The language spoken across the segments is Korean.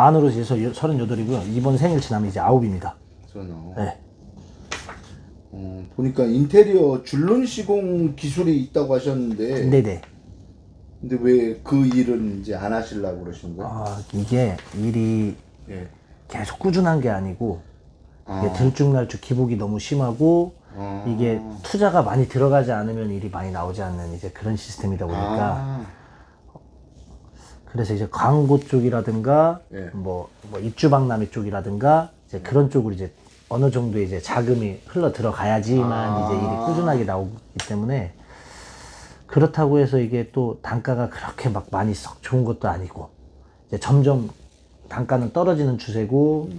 만으로 해서 38이고요. 이번 생일 지나면 이제 9입니다. 네. 보니까 인테리어 줄눈 시공 기술이 있다고 하셨는데. 네네. 근데 왜 그 일은 이제 안 하시려고 그러신 거예요? 이게 일이 예. 계속 꾸준한 게 아니고 이게 들쭉날쭉 기복이 너무 심하고 이게 투자가 많이 들어가지 않으면 일이 많이 나오지 않는 이제 그런 시스템이다 보니까 그래서 이제 광고 쪽이라든가 예. 뭐 입주박람회 쪽이라든가 이제 그런 쪽으로 이제 어느 정도 이제 자금이 흘러 들어가야지만 이제 일이 꾸준하게 나오기 때문에 그렇다고 해서 이게 또 단가가 그렇게 막 많이 썩 좋은 것도 아니고 이제 점점 단가는 떨어지는 추세고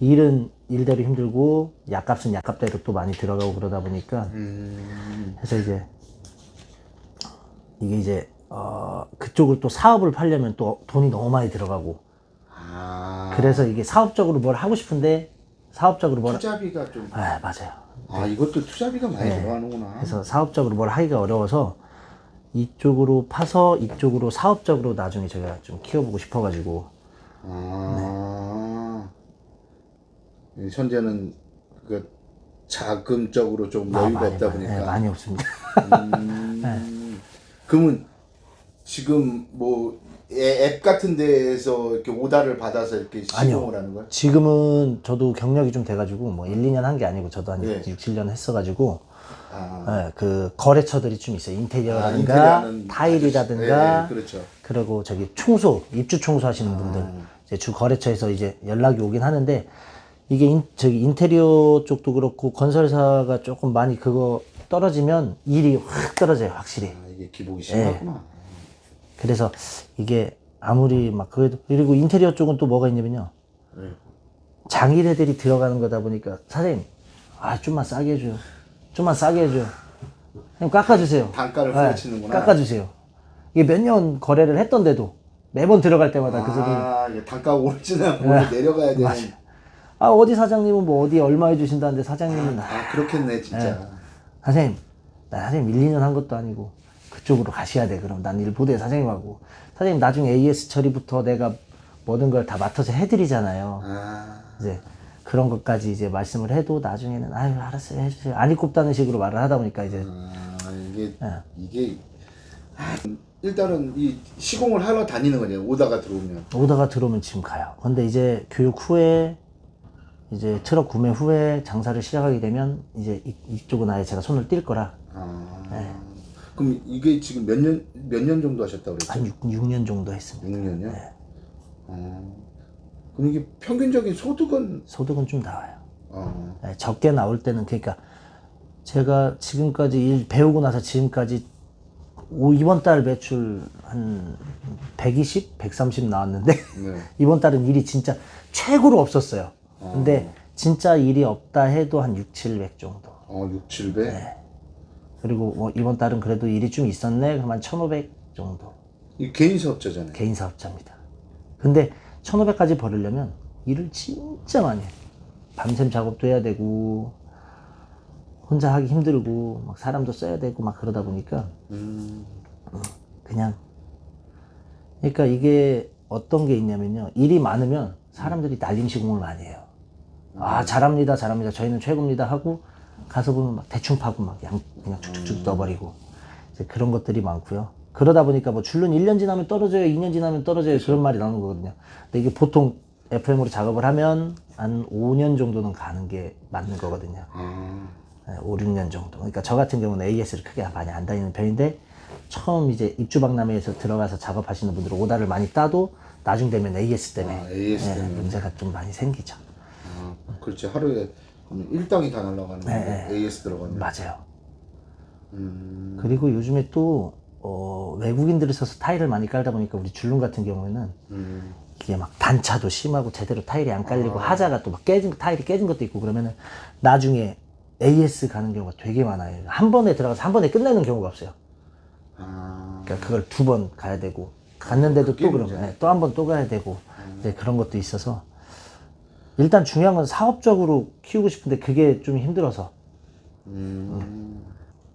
일은 일대로 힘들고 약값은 약값대로 또 많이 들어가고 그러다 보니까 그래서 이제 이게 이제 그쪽을 또 사업을 팔려면 또 돈이 너무 많이 들어가고 그래서 이게 사업적으로 뭘 하고 싶은데 사업적으로 뭘 투자비가 좀. 맞아요. 이것도 투자비가 많이 들어가는구나. 그래서 사업적으로 뭘 하기가 어려워서 이쪽으로 파서 이쪽으로 사업적으로 나중에 제가 좀 키워보고 싶어가지고 현재는 그 자금적으로 좀 여유가 없다 보니까. 많이 없습니다. 그러면 지금 뭐 앱 같은 데에서 이렇게 오다를 받아서 이렇게 시공을 하는 거예요? 지금은 저도 경력이 좀 돼가지고 뭐 1, 2년 한 게 아니고 저도 한 예. 6, 7년 했어가지고 그 거래처들이 좀 있어요. 인테리어라든가 인테리어하는 타일이라든가 예, 그렇죠. 그리고 저기 청소, 입주 청소 하시는 분들 이제 주 거래처에서 이제 연락이 오긴 하는데 이게 저기 인테리어 쪽도 그렇고 건설사가 조금 많이 그거 떨어지면 일이 확 떨어져요, 확실히. 이게 기복이 심하구나. 그래서 이게 아무리 막 그리고 인테리어 쪽은 또 뭐가 있냐면요. 장일애들이 들어가는 거다 보니까 사장님 좀만 싸게 해줘요. 좀만 싸게 해줘요. 그냥 깎아주세요. 단가를 후려치는구나. 깎아주세요. 이게 몇 년 거래를 했던데도 매번 들어갈 때마다 그 소리. 이게 단가가 오르지는 않고 내려가야 되는. 어디 사장님은 뭐 어디 얼마 해주신다는데 사장님은 그렇겠네 진짜. 사장님 나 사장님 1, 2년 한 것도 아니고 그쪽으로 가셔야 돼. 그럼 난 일 못해 사장님하고. 사장님 나중에 AS 처리부터 내가 모든 걸 다 맡아서 해드리잖아요. 이제 그런 것까지 이제 말씀을 해도 나중에는 알았어요 해주세요. 안이 꼽다는 식으로 말을 하다 보니까 이제 이게 일단은 이 시공을 하러 다니는 거냐 오다가 들어오면 지금 가요. 근데 이제 교육 후에 이제 트럭 구매 후에 장사를 시작하게 되면 이제 이쪽은 아예 제가 손을 뗄 거라. 그럼 이게 지금 몇 년 정도 하셨다고 그랬죠? 한 6년 정도 했습니다. 6년이요? 그럼 이게 평균적인 소득은 좀 나와요. 적게 나올 때는 그러니까 제가 지금까지 일 배우고 나서 지금까지 이번 달 매출 한 120, 130 나왔는데 이번 달은 일이 진짜 최고로 없었어요. 근데 진짜 일이 없다 해도 한 6, 700 정도. 6, 700? 그리고 뭐 이번 달은 그래도 일이 좀 있었네. 그럼 한 1,500 정도. 이 개인 사업자잖아요. 개인 사업자입니다. 근데 1,500까지 벌으려면 일을 진짜 많이 해요. 밤샘 작업도 해야 되고 혼자 하기 힘들고 막 사람도 써야 되고 막 그러다 보니까 그냥 그러니까 이게 어떤 게 있냐면요. 일이 많으면 사람들이 날림 시공을 많이 해요. 잘합니다 저희는 최고입니다 하고 가서 보면 막 대충 파고 막 그냥 쭉쭉쭉 넣어버리고 이제 그런 것들이 많고요. 그러다 보니까 뭐 줄눈 1년 지나면 떨어져요, 2년 지나면 떨어져요. 그런 말이 나오는 거거든요. 근데 이게 보통 FM으로 작업을 하면 한 5년 정도는 가는 게 맞는 거거든요. 5, 6년 정도. 그러니까 저 같은 경우는 AS를 크게 많이 안 다니는 편인데 처음 이제 입주박람회에서 들어가서 작업하시는 분들은 오다를 많이 따도 나중 되면 AS 때문에 문제가 좀 많이 생기죠. 그렇지. 하루에 일당이 다 날아가는 건데 AS 들어가면. 맞아요. 그리고 요즘에 또 외국인들을 써서 타일을 많이 깔다 보니까 우리 줄눈 같은 경우에는 이게 막 단차도 심하고 제대로 타일이 안 깔리고 하자가 또 막 타일이 깨진 것도 있고 그러면은 나중에 AS 가는 경우가 되게 많아요. 한 번에 들어가서 한 번에 끝내는 경우가 없어요. 그러니까 그걸 2번 가야 되고 갔는데도 또 그러면 또 한 번 또 가야 되고 이제 그런 것도 있어서 일단 중요한 건 사업적으로 키우고 싶은데 그게 좀 힘들어서.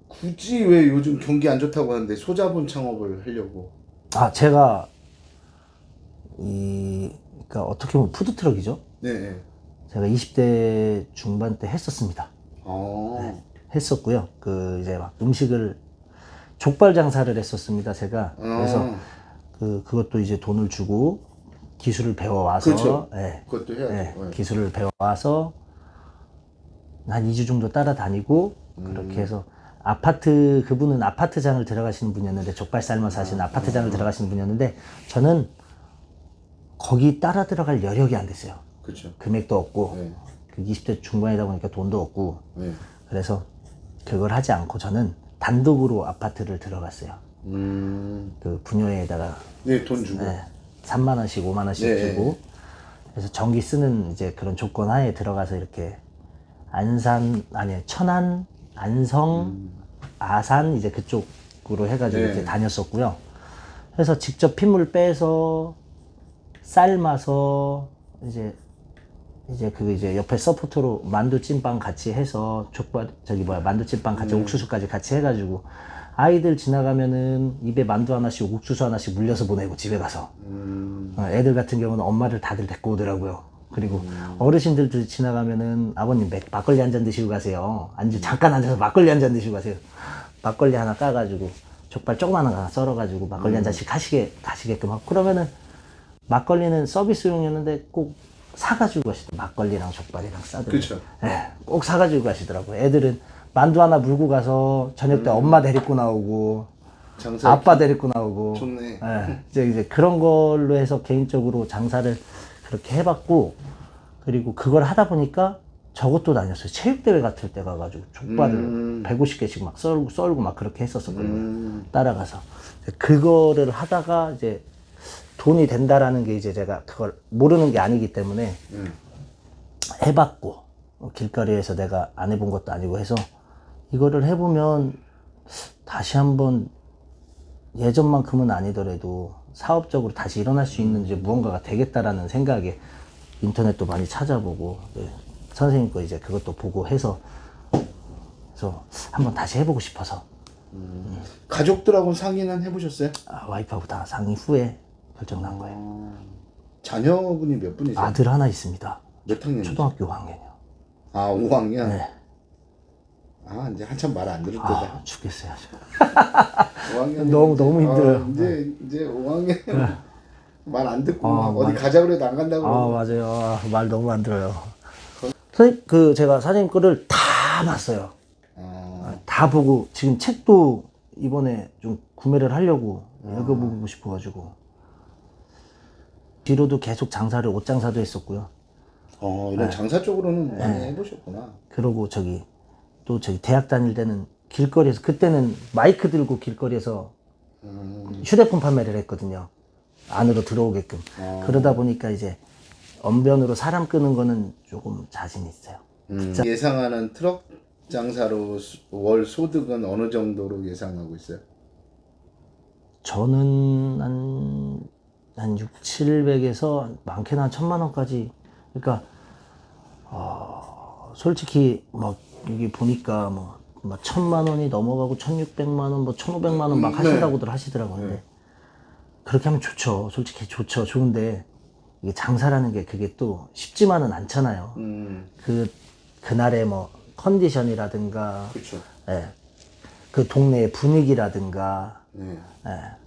굳이 왜 요즘 경기 안 좋다고 하는데 소자본 창업을 하려고? 제가 그러니까 어떻게 보면 푸드트럭이죠. 네. 제가 20대 중반 때 했었습니다. 어. 했었고요. 그 이제 막 음식을 족발 장사를 했었습니다. 제가 그래서 그것도 이제 돈을 주고 기술을 배워와서 그렇죠. 예, 그것도 해야죠. 예, 네. 기술을 배워와서 한 2주 정도 따라다니고 그렇게 해서 아파트 그분은 아파트장을 들어가시는 분이었는데 족발 삶아서 하시는 아파트장을 들어가시는 분이었는데 저는 거기 따라 들어갈 여력이 안 됐어요. 그렇죠. 금액도 없고 네. 그 20대 중반이다 보니까 돈도 없고 네. 그래서 그걸 하지 않고 저는 단독으로 아파트를 들어갔어요. 그 분녀에다가 네, 돈 주고. 3만 원씩 5만 원씩 네. 주고 그래서 전기 쓰는 이제 그런 조건 하에 들어가서 이렇게 안산 아니 천안 안성 아산 이제 그쪽으로 해가지고 네. 이제 다녔었고요. 그래서 직접 핏물 빼서 삶아서 이제 그 이제 옆에 서포트로 만두 찐빵 같이 해서 족발 만두 찐빵 같이 옥수수까지 같이 해가지고 아이들 지나가면은 입에 만두 하나씩 옥수수 하나씩 물려서 보내고 집에 가서 애들 같은 경우는 엄마를 다들 데리고 오더라고요. 그리고 어르신들도 지나가면은 아버님 막걸리 한 잔 드시고 가세요. 잠깐 앉아서 막걸리 한 잔 드시고 가세요. 막걸리 하나 까가지고 족발 조그마한 거 하나 썰어가지고 막걸리 한 잔씩 가시게끔 하고 그러면은 막걸리는 서비스용이었는데 꼭 사가지고 가시더라고요. 막걸리랑 족발이랑 싸들고. 그렇죠. 예, 꼭 사가지고 가시더라고요. 애들은 만두 하나 물고 가서 저녁 때 엄마 데리고 나오고 장사 아빠 데리고 나오고. 좋네. 예, 이제 그런 걸로 해서 개인적으로 장사를 그렇게 해봤고 그리고 그걸 하다 보니까 저것도 다녔어요. 체육대회 같을 때 가가지고 족발을 150개씩 막 썰고 막 그렇게 했었거든요. 따라가서. 그거를 하다가 이제 돈이 된다라는 게 이제 제가 그걸 모르는 게 아니기 때문에 해봤고 길거리에서 내가 안 해본 것도 아니고 해서 이거를 해보면 다시 한번 예전만큼은 아니더라도 사업적으로 다시 일어날 수 있는 이제 무언가가 되겠다라는 생각에 인터넷도 많이 찾아보고 선생님 거 이제 그것도 보고 해서 그래서 한번 다시 해보고 싶어서 가족들하고 상의는 해보셨어요? 와이프하고 다 상의 후에 결정난 거예요. 자녀분이 몇 분이세요? 아들 하나 있습니다. 몇 학년이죠? 초등학교 5학년이요. 아, 5학년? 네. 아, 이제 한참 말 안 들을 때다. 죽겠어요 지금. 5학년 너무 힘들어요. 이제 5학년 말 안 듣고 아, 막 어디 가자 그래도 안 간다고. 맞아요. 말 너무 안 들어요. 선생님 제가 사장님 거를 다 봤어요. 다 보고 지금 책도 이번에 좀 구매를 하려고 읽어보고 싶어가지고 뒤로도 계속 장사를 옷 장사도 했었고요. 이런 장사 쪽으로는 많이 해보셨구나. 그러고 또 대학 다닐 때는 길거리에서 그때는 마이크 들고 길거리에서 휴대폰 판매를 했거든요. 안으로 들어오게끔. 그러다 보니까 이제 언변으로 사람 끄는 거는 조금 자신 있어요. 예상하는 트럭 장사로 월 소득은 어느 정도로 예상하고 있어요? 저는 한 6, 700에서 많게는 한 1000만 원까지. 그러니까 솔직히 막 여기 보니까 뭐 1000만 원이 넘어가고 1600만 원, 뭐 1500만 원 막 하신다고들 하시더라고요. 근데 그렇게 하면 좋죠. 솔직히 좋죠. 좋은데 이게 장사라는 게 그게 또 쉽지만은 않잖아요. 그날의 뭐 컨디션이라든가 그렇죠. 그 동네의 분위기라든가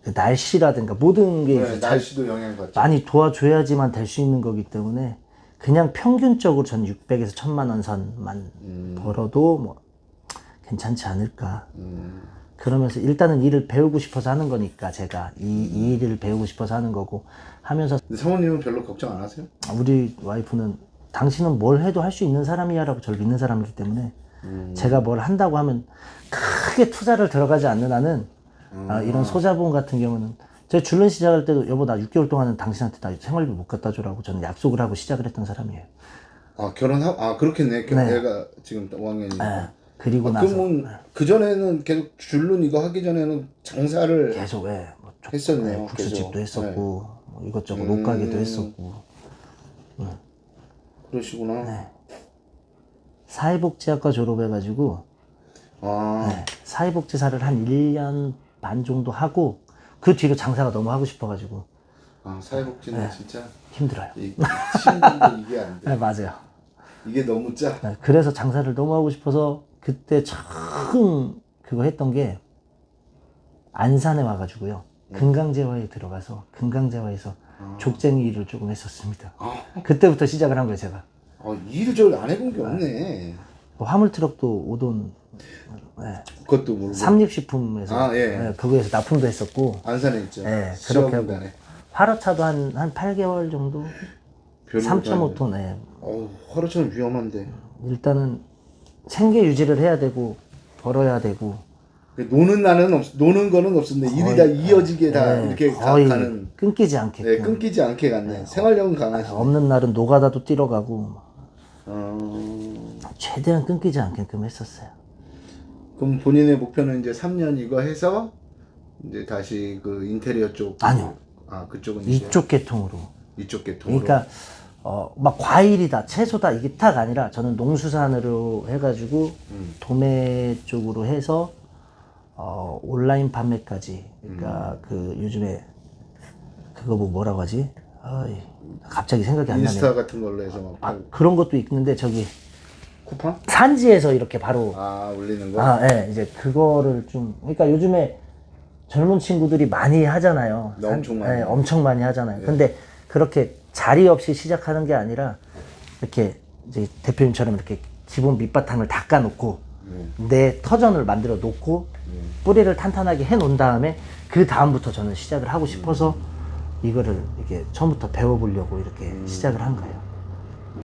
그 날씨라든가 모든 게 이제 날씨도 영향받죠. 많이 도와줘야지만 될 수 있는 거기 때문에 그냥 평균적으로 전 600에서 1000만 원 선만 벌어도 뭐 괜찮지 않을까. 그러면서 일단은 일을 배우고 싶어서 하는 거니까 제가 이 일을 배우고 싶어서 하는 거고 하면서 근데 사모님은 별로 걱정 안 하세요? 우리 와이프는 당신은 뭘 해도 할 수 있는 사람이야 라고 저를 믿는 사람이기 때문에 제가 뭘 한다고 하면 크게 투자를 들어가지 않는 한은 이런 소자본 같은 경우는 제가 줄눈 시작할 때도 여보 나 6개월 동안은 당신한테 나 생활비 못 갖다 주라고 저는 약속을 하고 시작을 했던 사람이에요. 그렇겠네. 애가 지금 5학년이니까. 그리고 나서 그러면 그전에는 계속 줄눈 이거 하기 전에는 장사를 계속 뭐 했었네요. 국수집도 계속. 했었고 뭐 이것저것 옷가게도 했었고 그러시구나. 사회복지학과 졸업해가지고 사회복지사를 한 1년 반 정도 하고 그 뒤로 장사가 너무 하고 싶어가지고 아, 사회복지는 네. 진짜 힘들어요. 시민분들 이게 안 돼. 네, 맞아요. 이게 너무 짜. 네, 그래서 장사를 너무 하고 싶어서 그때 처음 그거 했던 게 안산에 와가지고요. 금강제화에 들어가서 금강제화에서 족쟁이 일을 조금 했었습니다. 그때부터 시작을 한 거예요, 제가. 일을 저를 안 해본 게 없네. 뭐 화물트럭도 오돈, 네, 그것도 모르고. 삼립식품에서 예. 네, 그거에서 납품도 했었고, 안산에 있죠. 네, 그렇게 하고 시험단에. 화로차도 한 8개월 정도, 3.5톤. 네. 화로차는 위험한데. 일단은 생계 유지를 해야 되고 벌어야 되고. 노는 거는 없었는데 일이 다 이어지게 다 네, 이렇게 거의 가는. 끊기지 않게끔. 네, 끊기지 않게 갔네. 생활력은 강하시네. 없는 날은 노가다도 뛰러 가고 어... 최대한 끊기지 않게끔 했었어요. 그럼 본인의 목표는 이제 3년 이거 해서 이제 다시 그 인테리어 쪽. 아니요. 그쪽은 이제 이쪽 계통으로. 이쪽 계통으로. 그러니까 막 과일이다, 채소다 이게 딱 아니라 저는 농수산으로 해가지고 도매 쪽으로 해서 온라인 판매까지. 그러니까 그 요즘에 그거 뭐라고 하지? 갑자기 생각이 안 나네. 인스타 같은 걸로 해서 막 팔고. 그런 것도 있는데 저기 쿠팡? 산지에서 이렇게 바로 올리는 거? 예, 이제 그거를 좀, 그러니까 요즘에 젊은 친구들이 많이 하잖아요. 엄청 많이. 예, 엄청 많이 하잖아요. 근데 그렇게 자리 없이 시작하는 게 아니라 이렇게 이제 대표님처럼 이렇게 기본 밑바탕을 닦아놓고 내 터전을 만들어 놓고 뿌리를 탄탄하게 해 놓은 다음에 그 다음부터 저는 시작을 하고 싶어서 이거를 이렇게 처음부터 배워보려고 이렇게 시작을 한 거예요.